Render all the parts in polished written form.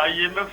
IMF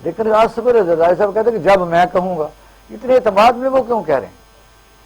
لیکن آصف رضائی صاحب کہتے ہیں کہ جب میں کہوں گا، اتنے اعتماد میں وہ کیوں کہہ رہے ہیں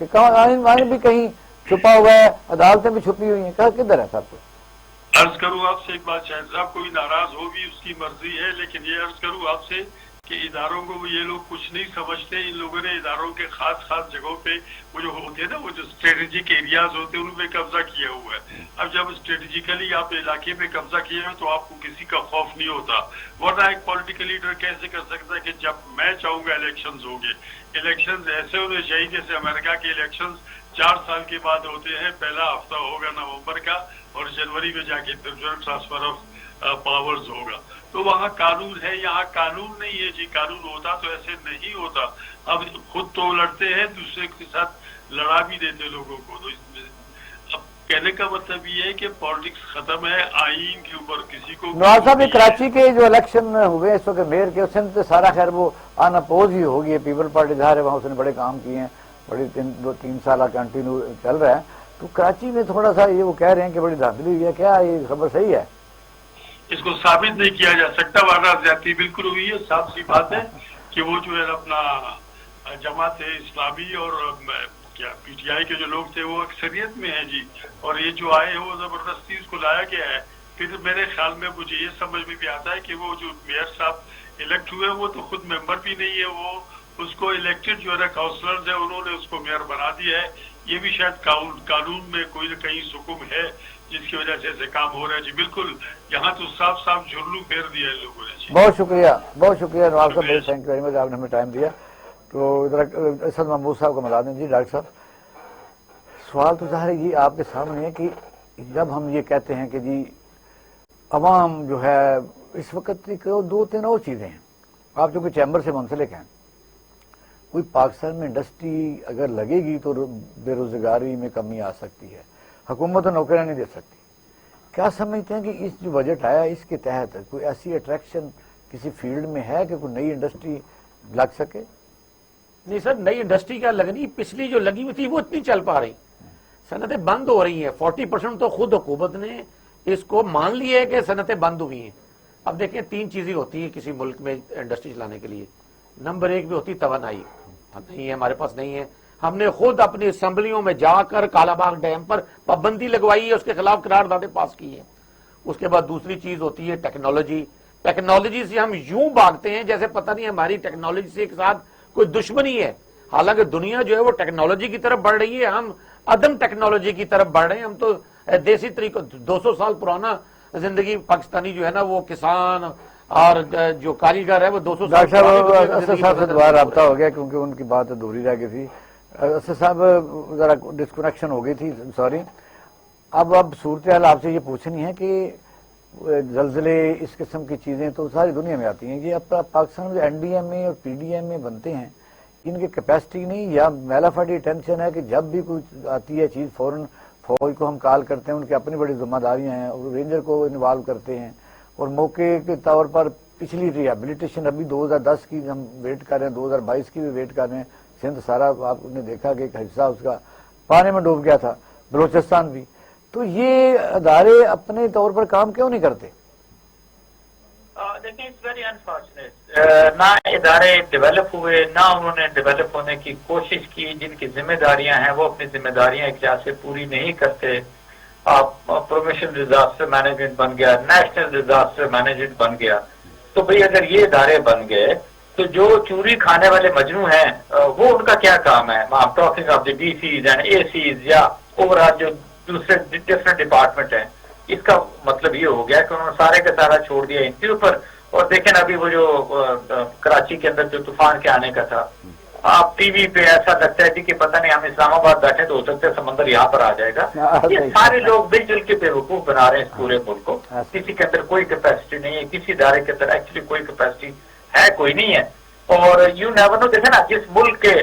کہ آئین بھی کہیں چھپا ہوا ہے، عدالتیں بھی چھپی ہوئی ہیں، کہا کدھر ہے سب کچھ؟ عرض کروں آپ سے ایک بات، شاہد صاحب کوئی ناراض ہو بھی اس کی مرضی ہے، لیکن یہ عرض کروں آپ سے کہ اداروں کو یہ لوگ کچھ نہیں سمجھتے. ان لوگوں نے اداروں کے خاص خاص جگہوں پہ وہ جو ہوتے ہیں نا، وہ جو اسٹریٹجک ایریاز ہوتے ہیں ان پہ قبضہ کیا ہوا ہے. اب جب اسٹریٹجیکلی آپ علاقے پہ قبضہ کیا ہے تو آپ کو کسی کا خوف نہیں ہوتا. ورنہ ایک پولیٹیکل لیڈر کیسے کر سکتا ہے کہ جب میں چاہوں گا الیکشنز ہوں گے. الیکشنز ایسے ہونے چاہیے جیسے امریکہ کے الیکشنز 4 سال کے بعد ہوتے ہیں. پہلا ہفتہ ہوگا نومبر کا اور جنوری میں جا کے ٹرانسفر آف پاورز ہوگا. تو وہاں قانون ہے، یہاں قانون نہیں ہے جی. قانون ہوتا تو ایسے نہیں ہوتا. اب خود تو لڑتے ہیں، دوسرے کے ساتھ لڑا بھی دیتے لوگوں کو. تو اب کہنے کا مطلب یہ ہے کہ پالیٹکس ختم ہے، آئین کے اوپر کسی کو. نواز صاحب، کراچی کے جو الیکشن ہوئے اس وقت میئر کے، سندھ سارا خیر وہ ان اپوز ہی ہوگی. پیپل پارٹی ظاہر ہے وہاں اس نے بڑے کام کیے ہیں، بڑی 2-3 سالہ کنٹینیو چل رہا ہے. تو کراچی میں تھوڑا سا یہ وہ کہہ رہے ہیں کہ بڑی دھاندلی ہوئی ہے، کیا یہ خبر صحیح ہے؟ اس کو ثابت نہیں کیا جا سکتا، ورنہ زیادتی بالکل ہوئی ہے. صاف سی بات ہے کہ وہ جو ہے اپنا جماعت اسلامی اور کیا پی ٹی آئی کے جو لوگ تھے وہ اکثریت میں ہیں جی. اور یہ جو آئے ہیں وہ زبردستی اس کو لایا گیا ہے. پھر میرے خیال میں مجھے یہ سمجھ میں بھی آتا ہے کہ وہ جو میئر صاحب الیکٹ ہوئے وہ تو خود ممبر بھی نہیں ہے، وہ اس کو الیکٹڈ جو ہے کاؤنسلرز ہیں انہوں نے اس کو میئر بنا دیا ہے. یہ بھی شاید قانون میں کوئی نہ کہیں حکم ہے جس کی وجہ سے ایسے کام ہو رہا ہے جی. بالکل یہاں تو صاف صاف جھرلو پھیر دیا ہے لوگوں نے جی. بہت شکریہ، بہت شکریہ نواز صاحب، تھینک یو ویری مچ، آپ نے ہمیں ٹائم دیا. تو ادھر اسد محمود صاحب کو ملا دیں جی. ڈاکٹر صاحب، سوال تو ظاہر یہ آپ کے سامنے ہے کہ جب ہم یہ کہتے ہیں کہ جی عوام جو ہے اس وقت 2-3 اور چیزیں ہیں. آپ چونکہ چیمبر سے منسلک ہیں، کوئی پاکستان میں انڈسٹری اگر لگے گی تو بے روزگاری میں کمی آ سکتی ہے، حکومت نوکریاں نہیں دے سکتی. کیا سمجھتے ہیں کہ اس جو بجٹ آیا اس کے تحت کوئی ایسی اٹریکشن کسی فیلڈ میں ہے کہ کوئی نئی انڈسٹری لگ سکے؟ نہیں سر، نئی انڈسٹری کیا لگنی، پچھلی جو لگی ہوئی تھی وہ اتنی چل پا رہی، صنعتیں بند ہو رہی ہیں. 40% تو خود حکومت نے اس کو مان لیا ہے کہ صنعتیں بند ہوئی ہیں. اب دیکھیں 3 چیزیں ہوتی ہیں کسی ملک میں انڈسٹری چلانے کے لیے. نمبر 1 بھی ہوتی توانائی، نہیں ہے ہمارے پاس، نہیں ہے. ہم نے خود اپنی اسمبلیوں میں جا کر کالا باغ ڈیم پر پابندی لگوائی ہے، اس کے خلاف قراردادیں پاس کی ہیں. اس کے بعد دوسری چیز ہوتی ہے ٹیکنالوجی. ٹیکنالوجی سے ہم یوں بھاگتے ہیں جیسے پتہ نہیں ہماری ٹیکنالوجی سے ایک ساتھ کوئی دشمنی ہے. حالانکہ دنیا جو ہے وہ ٹیکنالوجی کی طرف بڑھ رہی ہے، ہم عدم ٹیکنالوجی کی طرف بڑھ رہے ہیں. ہم تو دیسی طریقوں 200 سال پرانا زندگی پاکستانی جو ہے نا وہ کسان اور جو کاریگر ہے وہ 200 سال. ڈاکٹر صاحب اسد صاحب سے دوبارہ رابطہ ہو گیا کیونکہ ان کی بات ادھوری رہ گئی تھی. اسد صاحب ذرا ڈسکنیکشن ہو گئی تھی، سوری. اب صورتحال آپ سے یہ پوچھنی ہے کہ زلزلے اس قسم کی چیزیں تو ساری دنیا میں آتی ہیں. یہ اب پاکستان میں این ڈی ایم اے اور پی ڈی ایم اے بنتے ہیں، ان کی کیپیسٹی نہیں یا میلا فٹی ٹینشن ہے کہ جب بھی کوئی آتی ہے چیز فوراً فوج کو ہم کال کرتے ہیں، ان کی اپنی بڑی ذمہ داریاں ہیں اور رینجر کو انوالو کرتے ہیں. اور موقع کے طور پر پچھلی ریہیبلیٹیشن ابھی 2010 کی ہم ویٹ کر رہے ہیں، 2022 کی بھی ویٹ کر رہے ہیں. سندھ سارا آپ نے دیکھا کہ ایک حصہ اس کا پانی میں ڈوب گیا تھا، بلوچستان بھی. تو یہ ادارے اپنے طور پر کام کیوں نہیں کرتے؟ دیکھیں اٹس ویری انفارچونیٹ، نہ ادارے ڈیولپ ہوئے، نہ انہوں نے ڈیولپ ہونے کی کوشش کی. جن کی ذمہ داریاں ہیں وہ اپنی ذمہ داریاں ایک لحاظ سے پوری نہیں کرتے. پروفیشنل ڈیزاسٹر مینجمنٹ بن گیا، نیشنل ڈیزاسٹر مینجمنٹ بن گیا. تو بھئی اگر یہ ادارے بن گئے تو جو چوری کھانے والے مجنو ہیں وہ ان کا کیا کام ہے؟ Talking of the DCs and ACs یا اوور آل جو دوسرے ڈفرنٹ ڈپارٹمنٹ ہیں. اس کا مطلب یہ ہو گیا کہ انہوں نے سارے کا سارا چھوڑ دیا ان کے اوپر. اور دیکھیں ابھی وہ جو کراچی کے اندر جو طوفان کے آنے کا تھا، آپ ٹی وی پہ ایسا لگتا ہے کہ پتہ نہیں ہم اسلام آباد بیٹھے تو ہو سکتا ہے سمندر یہاں پر آ جائے گا. یہ سارے لوگ مل جل کے بیوقوف بنا رہے ہیں اس پورے ملک کو. کسی کے اندر کوئی کیپیسٹی نہیں ہے، کسی ادارے کے اندر ایکچولی کوئی کیپیسٹی ہے کوئی نہیں ہے. اور یو نیور نو. دیکھیں نا جس ملک کے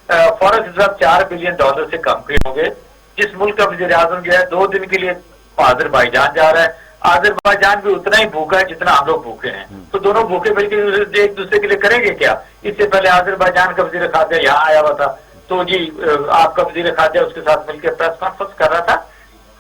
فارن ریزرو $4 بلین سے کم کے ہوں گے، جس ملک کا وزیر اعظم جو ہے 2 دن کے لیے آذربائیجان جا رہا ہے. آذربائیجان بھی اتنا ہی بھوکا ہے جتنا ہم لوگ بھوکے ہیں. تو دونوں بھوکے مل کے ایک دوسرے کے لیے کریں گے کیا؟ اس سے پہلے آذربائیجان کا وزیر خارجہ یہاں آیا ہوا تھا تو جی آپ کا وزیر خارجہ اس کے ساتھ مل کے پریس کانفرنس کر رہا تھا.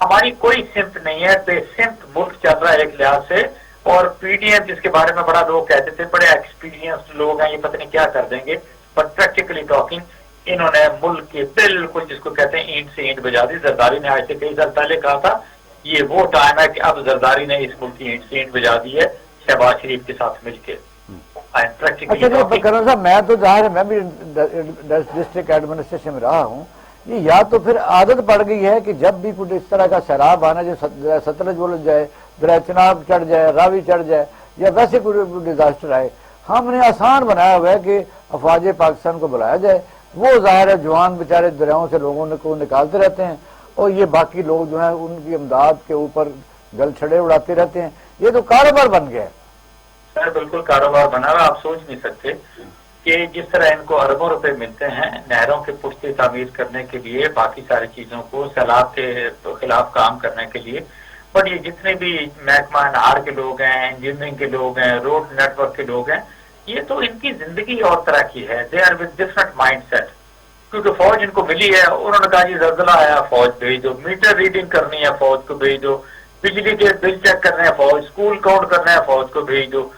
ہماری کوئی سمت نہیں ہے، بے سمت ملک چل رہا ہے ایک لحاظ سے. اور پی ڈی ایم جس کے بارے میں بڑا لوگ کہتے تھے بڑے ایکسپیرینس لوگ ہیں، یہ پتہ نہیں کیا کر دیں گے، بٹ پریکٹیکلی ٹاکنگ انہوں نے ملک کے بالکل جس کو کہتے ہیں اینٹ سے اینٹ بجا دی. زرداری نے آج سے کئی سال پہلے کہا تھا یہ وہ ٹائم ہے کہ اب زرداری نے اس ملک کی اینٹ سے اینٹ بجا دی ہے شہباز شریف کے ساتھ مل کے. اچھا جی کرن صاحب، میں تو ظاہر ہے میں بھی ڈسٹرکٹ ایڈمنسٹریشن میں رہا ہوں، یہ یا تو پھر عادت پڑ گئی ہے کہ جب بھی کچھ اس طرح کا سیلاب آنا جو ستلج بول جائے، دریا چناب چڑھ جائے، راوی چڑھ جائے، یا ویسے کوئی ڈیزاسٹر آئے، ہم نے آسان بنایا ہوا ہے کہ افواج پاکستان کو بلایا جائے. وہ ظاہر ہے جوان بیچارے دریاؤں سے لوگوں کو نکالتے رہتے ہیں، اور یہ باقی لوگ جو ہیں ان کی امداد کے اوپر گل چھڑے اڑاتے رہتے ہیں. یہ تو کاروبار بن گیا ہے سر، بالکل کاروبار بنا ہوا. آپ سوچ نہیں سکتے کہ جس طرح ان کو اربوں روپے ملتے ہیں نہروں کے پشتے تعمیر کرنے کے لیے، باقی ساری چیزوں کو، سیلاب کے خلاف کام کرنے کے لیے، بٹ یہ جتنے بھی محکمہ نہار کے لوگ ہیں، انجینئرنگ کے لوگ ہیں، روڈ نیٹ ورک کے لوگ ہیں، یہ تو ان کی زندگی اور طرح کی ہے. They are with different mindset. کیونکہ فوج ان کو ملی ہے، انہوں نے کہا جی زلزلہ آیا فوج بھیج دو، میٹر ریڈنگ کرنی ہے فوج کو بھیج دو، بجلی کے بل چیک کرنے ہیں فوج، اسکول کاؤنٹ کرنا ہے فوج کو بھیج دو.